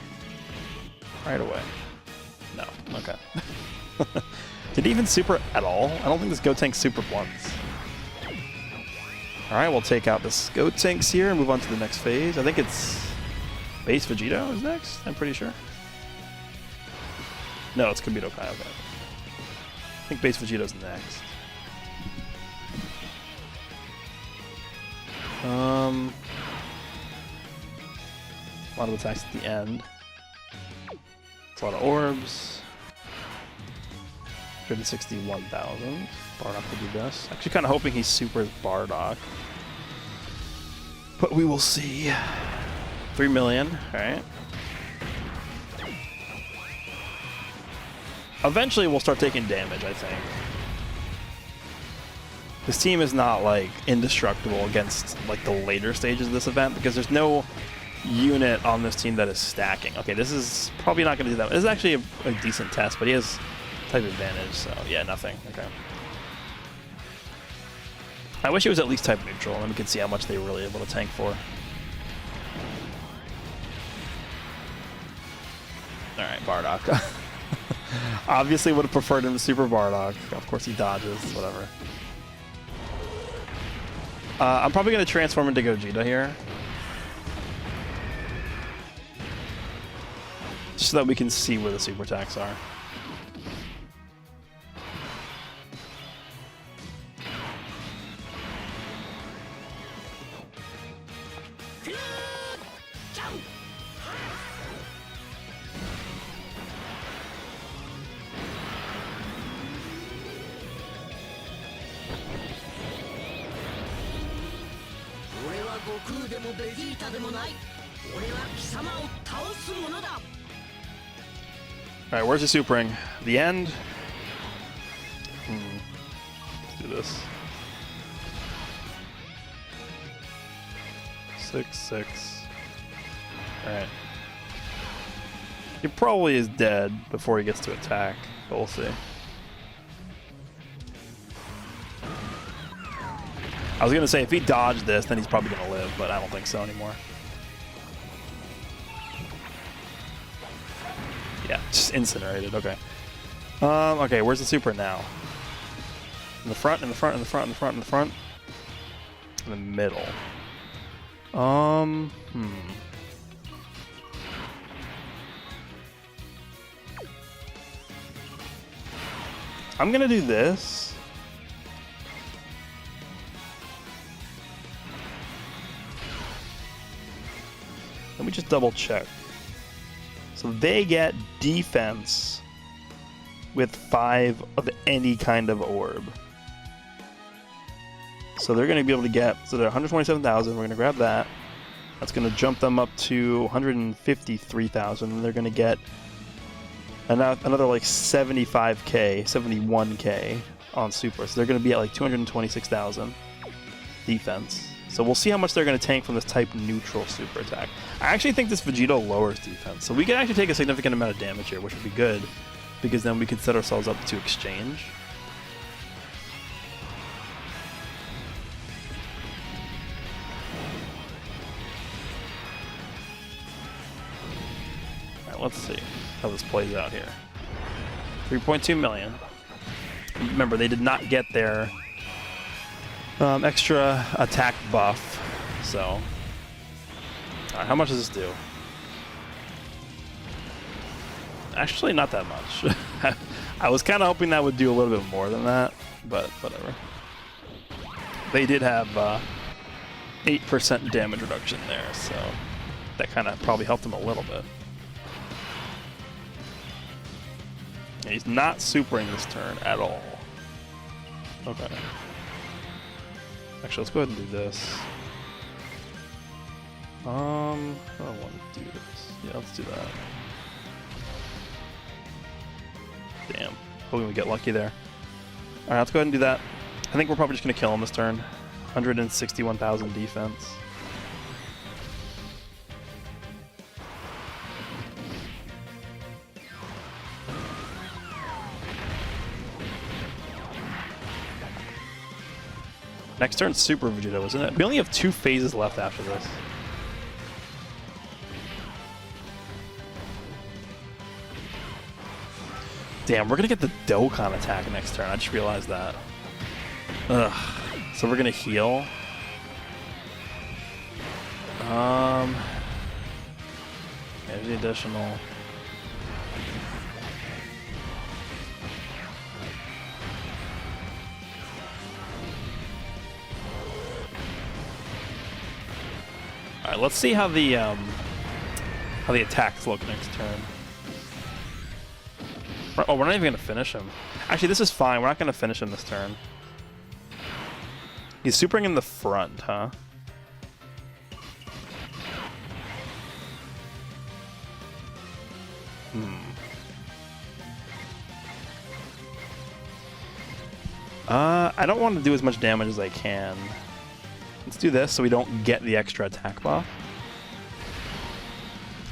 Right away. No. Okay. Did he even super at all? I don't think this Gotenks supered once. Alright, we'll take out this Gotenks here and move on to the next phase. I think it's Base Vegito is next, I'm pretty sure. No, it's Kabuto Kai, okay. I think Base Vegito's next. A lot of attacks at the end. It's a lot of orbs. 161,000. Bardock will do this. Actually kind of hoping he supers Bardock. But we will see. 3 million, alright. Eventually we'll start taking damage, I think. This team is not, like, indestructible against, like, the later stages of this event, because there's no unit on this team that is stacking. Okay, this is probably not going to do that. This is actually a decent test, but he has type advantage, so yeah, nothing. Okay. I wish it was at least type neutral, and then we can see how much they were really able to tank for. Alright, Bardock. Obviously would have preferred him to Super Bardock. Of course he dodges, whatever. I'm probably going to transform into Gogeta here. Just so that we can see where the super attacks are. Alright, where's the super ring? The end? Let's do this. 6-6. Alright. He probably is dead before he gets to attack, but we'll see. I was gonna say, if he dodged this, then he's probably gonna live, but I don't think so anymore. Yeah, just incinerated, okay. Okay, where's the super now? In the front, in the front, in the front, in the front, in the front? In the middle. I'm gonna do this. Let me just double check. So they get defense with 5 of any kind of orb. So they're going to be able to get, so they're 127,000, we're going to grab that. That's going to jump them up to 153,000, and they're going to get another like 75k, 71k on super. So they're going to be at like 226,000 defense. So we'll see how much they're going to tank from this type neutral super attack. I actually think this Vegito lowers defense. So we can actually take a significant amount of damage here, which would be good, because then we can set ourselves up to exchange. Alright, let's see how this plays out here. 3.2 million. Remember, they did not get their extra attack buff, so alright, how much does this do? Actually, not that much. I was kind of hoping that would do a little bit more than that, but whatever. They did have 8% damage reduction there, so that kind of probably helped them a little bit. And he's not supering this turn at all. Okay. Actually, let's go ahead and do this. I don't want to do this. Yeah, let's do that. Damn. Hoping we get lucky there. Alright, let's go ahead and do that. I think we're probably just going to kill him this turn. 161,000 defense. Next turn's Super Vegito, isn't it? We only have 2 phases left after this. Damn, we're gonna get the Dokkan attack next turn. I just realized that. Ugh. So we're gonna heal. There's the additional. All right, let's see how the attacks look next turn. Oh, we're not even gonna finish him. Actually, this is fine. We're not gonna finish him this turn. He's supering in the front, huh? I don't want to do as much damage as I can. Let's do this so we don't get the extra attack buff.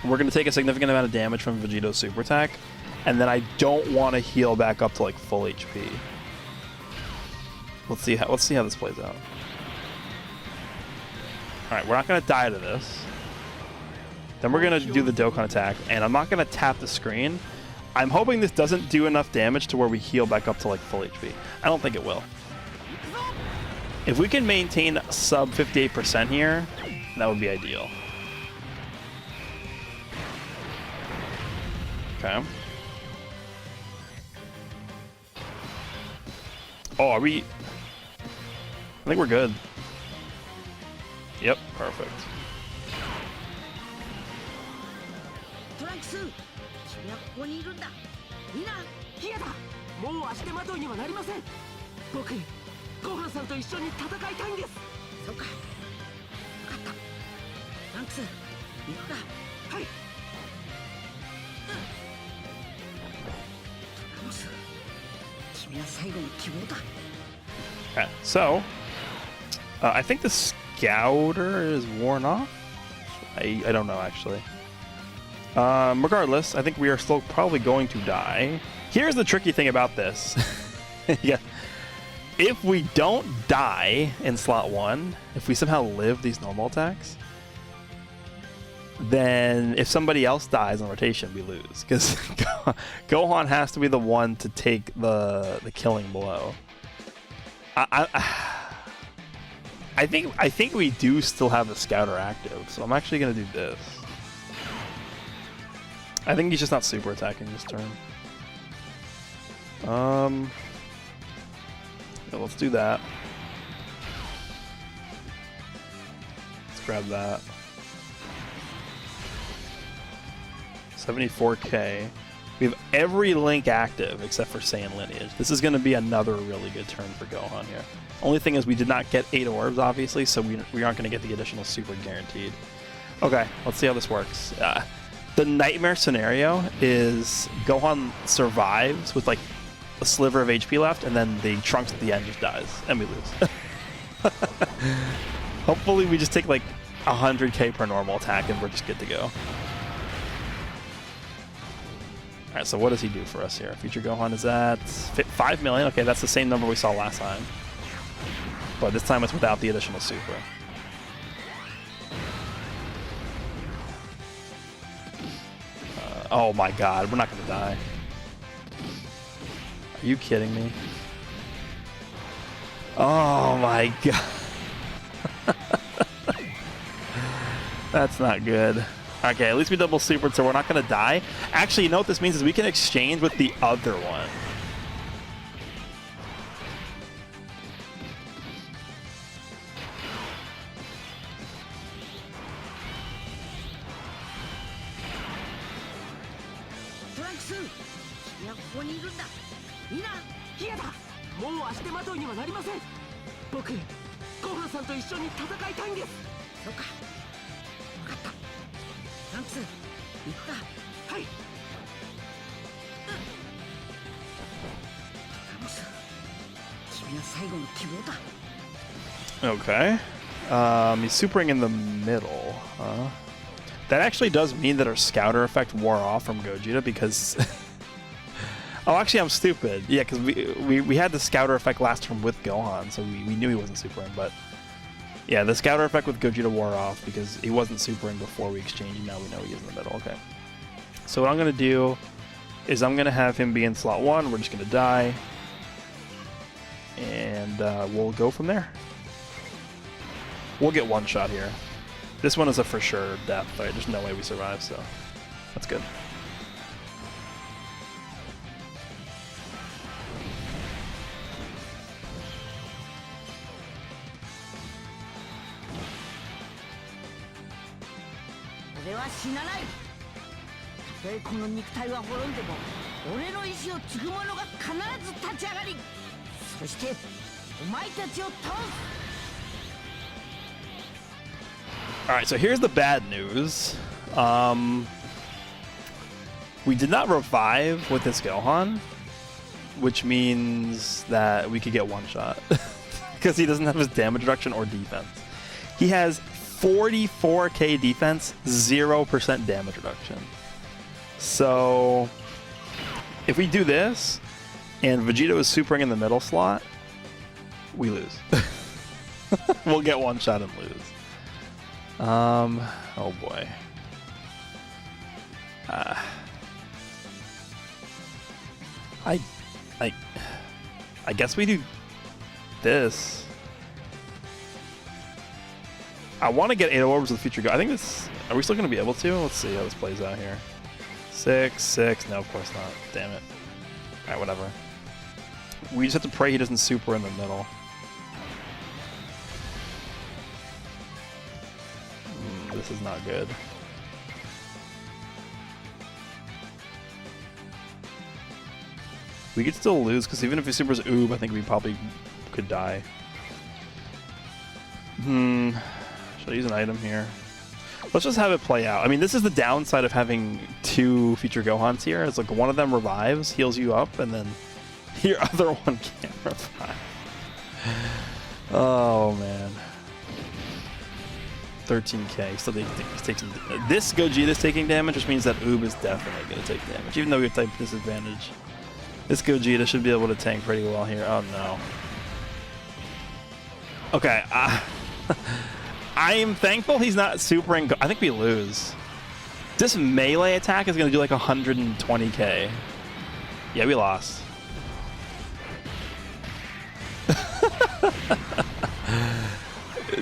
We're going to take a significant amount of damage from Vegito's super attack, and then I don't want to heal back up to like full HP. Let's see how this plays out. All right, we're not going to die to this. Then we're going to do the Dokkan attack, and I'm not going to tap the screen. I'm hoping this doesn't do enough damage to where we heal back up to like full HP. I don't think it will. If we can maintain sub 58% here, that would be ideal. Okay. Oh, are we... I think we're good. Yep, perfect. Okay, so I think the Scouter is worn off. I don't know actually. Regardless, I think we are still probably going to die. Here's the tricky thing about this. Yeah. If we don't die in slot 1, if we somehow live these normal attacks, then if somebody else dies on rotation, we lose. Because Gohan has to be the one to take the killing blow. I think we do still have the Scouter active, so I'm actually going to do this. I think he's just not super attacking this turn. Yeah, let's do that. Let's grab that. 74k. We have every link active except for Saiyan Lineage. This is going to be another really good turn for Gohan here. Only thing is we did not get 8 orbs, obviously, so we aren't going to get the additional super guaranteed. Okay, let's see how this works. The nightmare scenario is Gohan survives with like a sliver of HP left, and then the Trunks at the end just dies, and we lose. Hopefully we just take like 100k per normal attack and we're just good to go. Alright, so what does he do for us here? Future Gohan is at 5 million. Okay, that's the same number we saw last time. But this time it's without the additional super. Oh my god, we're not going to die. Are you kidding me? Oh my god. That's not good. Okay, at least we double supered, so we're not going to die. Actually, you know what this means is we can exchange with the other one. Okay. He's supering in the middle. That actually does mean that our scouter effect wore off from Gogeta because... oh, actually, I'm stupid. Yeah, because we had the scouter effect last turn with Gohan, so we knew he wasn't supering, but... yeah, the scouter effect with Gogeta wore off because he wasn't supering before we exchanged, and now we know he is in the middle. Okay. So what I'm going to do is I'm going to have him be in slot 1. We're just going to die. And we'll go from there. We'll get one shot here. This one is a for sure death, right? There's no way we survive, so that's good. Alright, so here's the bad news. We did not revive with this Gohan, which means that we could get one shot. Because he doesn't have his damage reduction or defense. He has 44k defense, 0% damage reduction. So, if we do this, and Vegeta is supering in the middle slot, we lose. We'll get one shot and lose. Oh boy. I guess we do this. I want to get 8 orbs with future go. I think this. Are we still going to be able to? Let's see how this plays out here. 6, 6. No, of course not. Damn it. Alright, whatever. We just have to pray he doesn't super in the middle. This is not good. We could still lose, because even if he supers Oob, I think we probably could die. Should I use an item here? Let's just have it play out. I mean, this is the downside of having 2 future Gohans here. It's like one of them revives, heals you up, and then your other one can't revive. Oh, man. 13k. So they take some. This Gogeta is taking damage, which means that Oob is definitely going to take damage, even though we have type disadvantage. This Gogeta should be able to tank pretty well here. Oh no. Okay. I am thankful he's not supering. I think we lose. This melee attack is going to do like 120k. Yeah, we lost.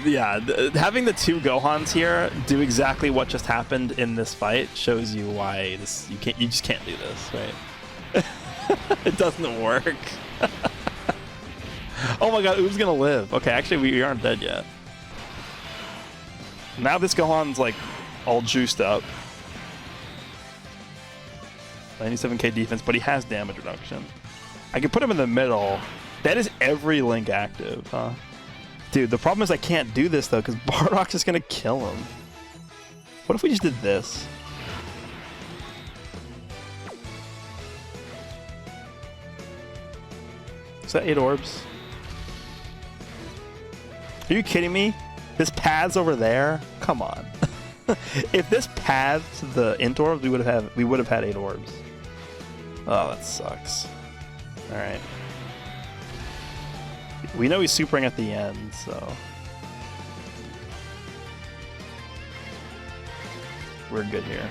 Yeah, having the 2 Gohans here do exactly what just happened in this fight shows you why this you just can't do this, right? It doesn't work. Oh my god, Oob's gonna live. Okay, actually we aren't dead yet. Now this Gohan's like all juiced up. 97k defense, but he has damage reduction. I could put him in the middle. That is every link active, huh? Dude, the problem is I can't do this though, because Bardock's just gonna kill him. What if we just did this? Is that 8 orbs? Are you kidding me? This path's over there? Come on. If this paths the int orbs, we would have had 8 orbs. Oh, that sucks. Alright. We know he's supering at the end, so we're good here.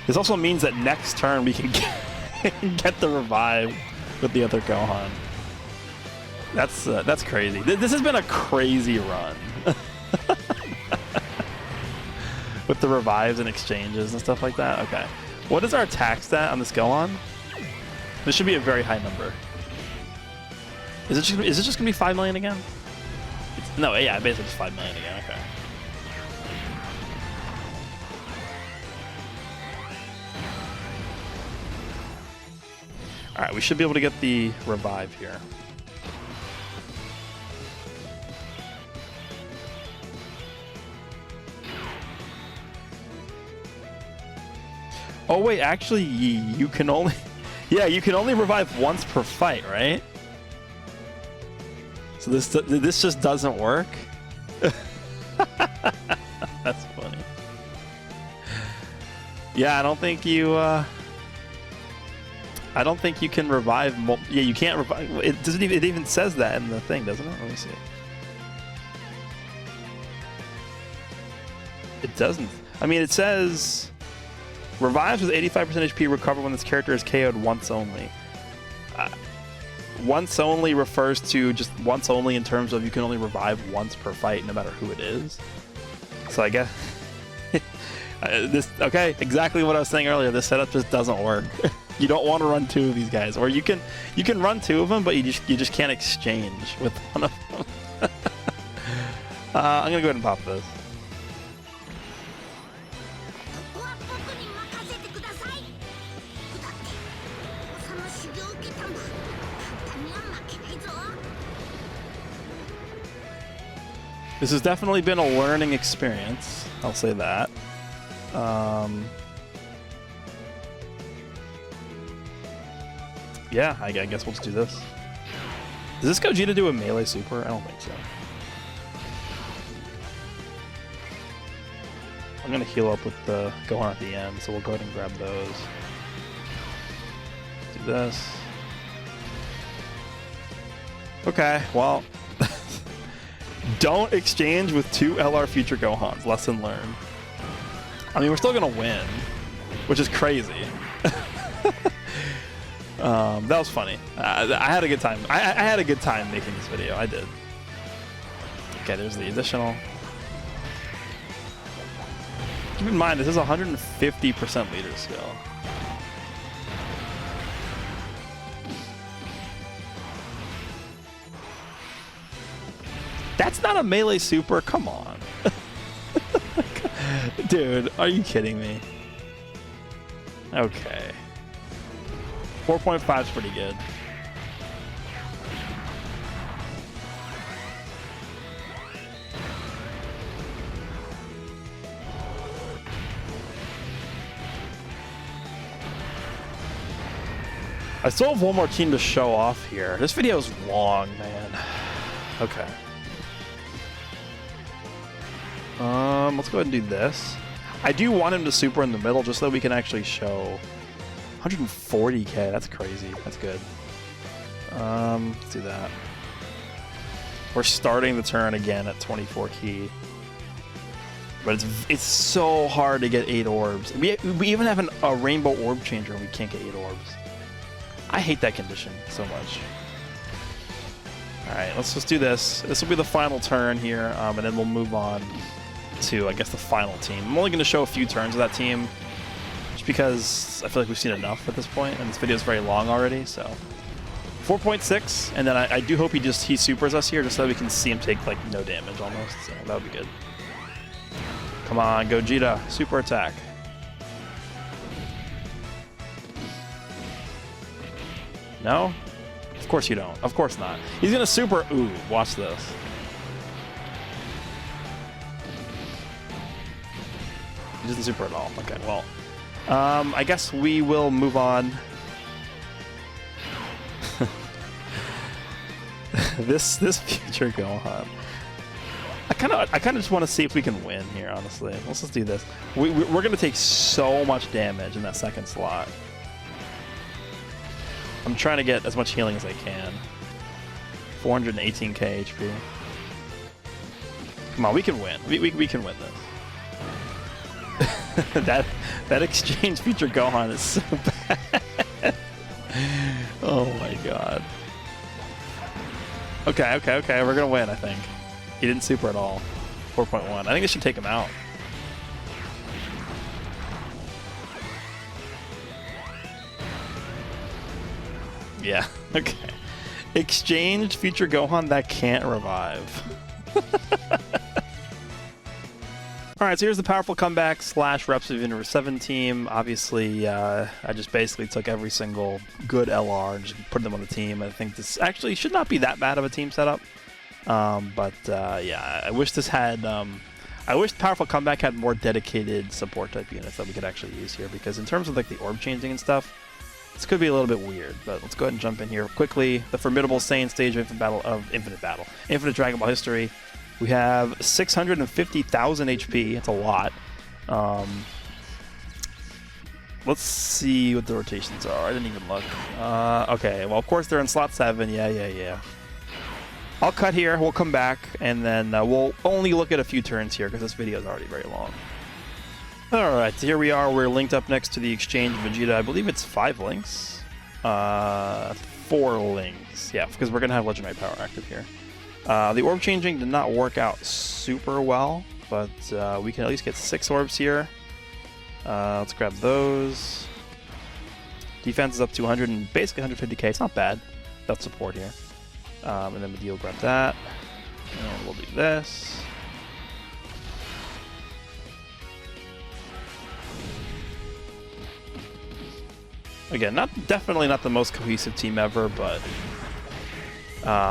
This also means that next turn we can get the revive with the other Gohan. That's crazy. This has been a crazy run. With the revives and exchanges and stuff like that. Okay. What is our attack stat on this Gohan? This should be a very high number. Is it just gonna be 5 million again? No, yeah, basically just 5 million again. Okay. All right, we should be able to get the revive here. Oh wait, actually, you can only Yeah, you can only revive once per fight, right? So this just doesn't work? That's funny. Yeah, I don't think you can revive. Yeah, you can't revive. It doesn't even. It even says that in the thing, doesn't it? Let me see. It doesn't. I mean, it says revives with 85% HP. Recover when this character is KO'd once only. Once only refers to just once only in terms of you can only revive once per fight, no matter who it is. So I guess this. Okay, exactly what I was saying earlier. This setup just doesn't work. You don't want to run two of these guys, or you can run two of them, but you just can't exchange with one of them. I'm gonna go ahead and pop this. This has definitely been a learning experience. I'll say that. Yeah, I guess we'll just do this. Does this Gogeta do a melee super? I don't think so. I'm gonna heal up with the Gohan at the end, so we'll go ahead and grab those. Do this. Okay, well, don't exchange with two LR Future Gohans. Lesson learned. I mean, we're still gonna win, which is crazy. That was funny. I had a good time. I had a good time making this video. I did. Okay, there's the additional. Keep in mind, this is 150% leader skill. That's not a melee super. Come on. Dude, are you kidding me? Okay. 4.5 is pretty good. I still have one more team to show off here. This video is long, man. Okay. Let's go ahead and do this. I do want him to super in the middle just so that we can actually show 140k. That's crazy. That's good. Let's do that. We're starting the turn again at 24 key. But it's so hard to get 8 orbs. We even have a rainbow orb changer and we can't get 8 orbs. I hate that condition so much. Alright, let's just do this. This will be the final turn here, and then we'll move on to, I guess, the final team. I'm only going to show a few turns of that team, just because I feel like we've seen enough at this point, and this video is very long already, so. 4.6, and then I do hope he supers us here, just so that we can see him take, like, no damage almost, so that would be good. Come on, Gogeta, super attack. No? Of course you don't. Of course not. He's gonna super. Ooh, watch this. He doesn't super at all. Okay, well. I guess we will move on. This future Gohan. I kind of just want to see if we can win here, honestly. Let's just do this. We're going to take so much damage in that second slot. I'm trying to get as much healing as I can. 418k HP. Come on, we can win. We can win this. that exchange future Gohan is so bad. Oh my god. Okay, we're gonna win, I think. He didn't super at all. 4.1. I think this should take him out. Yeah, okay. Exchange future Gohan that can't revive. Alright, so here's the powerful comeback / reps of Universe 7 team. Obviously, I just basically took every single good LR and just put them on the team. I think this actually should not be that bad of a team setup. Yeah, I wish this had... I wish Powerful Comeback had more dedicated support type units that we could actually use here, because in terms of like the orb changing and stuff, This could be a little bit weird, but let's go ahead and jump in here quickly. The formidable Saiyan stage of Infinite Dragon Ball history. We have 650,000 HP. It's a lot. Let's see what the rotations are. I didn't even look. Okay, well, of course they're in slot 7. Yeah. I'll cut here. We'll come back, and then we'll only look at a few turns here because this video is already very long. Alright, so here we are. We're linked up next to the exchange Vegeta. I believe it's 5 links. 4 links. Yeah, because we're going to have Legendary Power active here. The orb changing did not work out super well, but we can at least get 6 orbs here. Let's grab those. Defense is up to 100 and basically 150k. It's not bad. That's support here. And then we'll grab that. And we'll do this. Again, definitely not the most cohesive team ever, but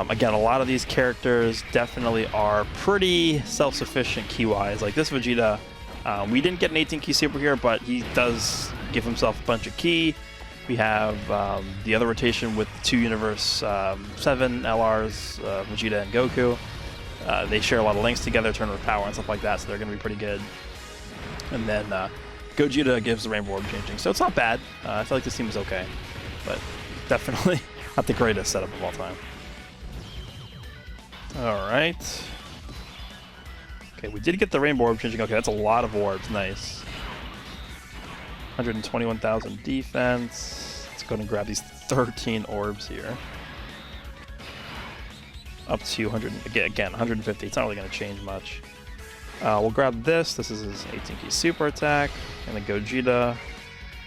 again, a lot of these characters definitely are pretty self-sufficient key-wise. Like this Vegeta, we didn't get an 18 key super here, but he does give himself a bunch of key. We have the other rotation with 2 Universe 7 LRs, Vegeta and Goku. They share a lot of links together, turn of power and stuff like that, so they're going to be pretty good. And then Gogeta gives the Rainbow Orb changing, so it's not bad. I feel like this team is okay, but definitely not the greatest setup of all time. Alright. Okay, we did get the Rainbow Orb changing. Okay, that's a lot of orbs. Nice. 121,000 defense. Let's go ahead and grab these 13 orbs here. Up to 100, again, 150. It's not really going to change much. We'll grab this. This is his 18 key super attack. And then Gogeta.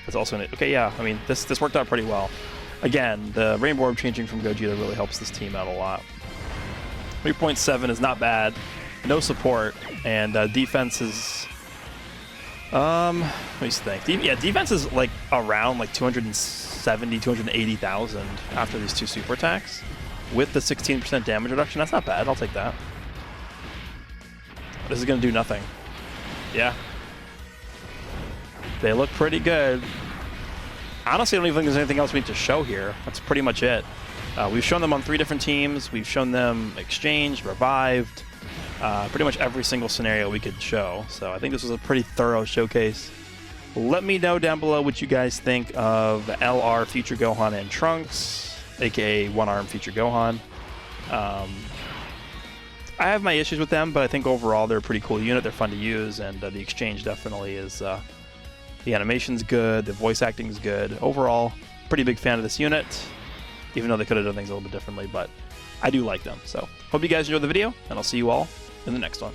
It's also an, okay, yeah, I mean, this worked out pretty well. Again, the Rainbow Orb changing from Gogeta really helps this team out a lot. 3.7 is not bad. No support. And defense is... let me think. Yeah, defense is like around like 270, 280,000 after these 2 super attacks. With the 16% damage reduction, that's not bad. I'll take that. This is going to do nothing. Yeah. They look pretty good. Honestly, I don't even think there's anything else we need to show here. That's pretty much it. We've shown them on 3 different teams. We've shown them exchanged, revived. Pretty much every single scenario we could show. So I think this was a pretty thorough showcase. Let me know down below what you guys think of LR Future Gohan and Trunks, aka One-Arm Future Gohan. I have my issues with them, but I think overall they're a pretty cool unit. They're fun to use, and the exchange definitely is... the animation's good, the voice acting's good. Overall, pretty big fan of this unit, even though they could have done things a little bit differently, but I do like them. So, hope you guys enjoyed the video, and I'll see you all in the next one.